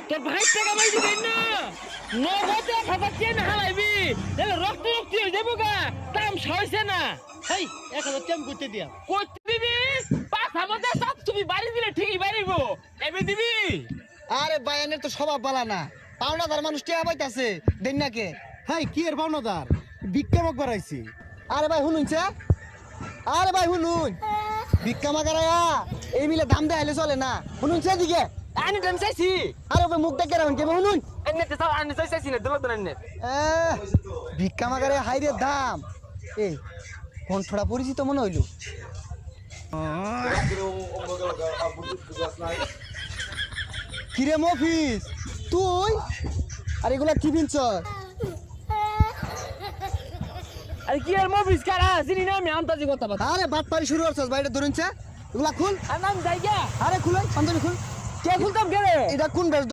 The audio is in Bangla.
তোর ভাই টাকা মাই দিবেন না নগদে খাতা কেন হালাইবি তাহলে রক্ত রক্ত হয়ে যাবো গা দাম সইছে না হেই 1000 টাকা করতে দিয়া কইতে দিবি পাঁচ আমাদের সব তুমি বাড়ি দিলে ঠিকই বাড়িবো এবে দিবি আরে বায়ানের তো স্বভাব বালা না পাওনাদার মানুষ টিয়া পাইতাছে দেন না কে হেই কি এর পাওনাদার ভিক্ষা মাগ বাড়াইছি আরে ভাই শুনুনছে আরে ভাই শুনুন ভিক্ষা মাগারায়া এই মিলে দাম দেখাইলে চলে না শুনুনছে দিকে আনি দাম চাইছি আরে ভাই মুখ দেখে রাখুন কেমন শুনুন এনে তো সব আনি চাইছি না দিলো তো এনে ভিক্ষা মাগারে হাইরে দাম এই কণ্ঠটা পরিচিত মনে হইল কিরে মফিস তুই আর এগুলা কি বিনছ আরে কি আর মফিস কারা চিনি না আমি আন্তাজি কথা বলতা আরে বাট পারি শুরু করছস বাইরে ধরুনছে এগুলা খুল আর নাম জায়গা আরে খুল পান্তনি খুল কে খুলতাম কে রে এটা কোন বেশ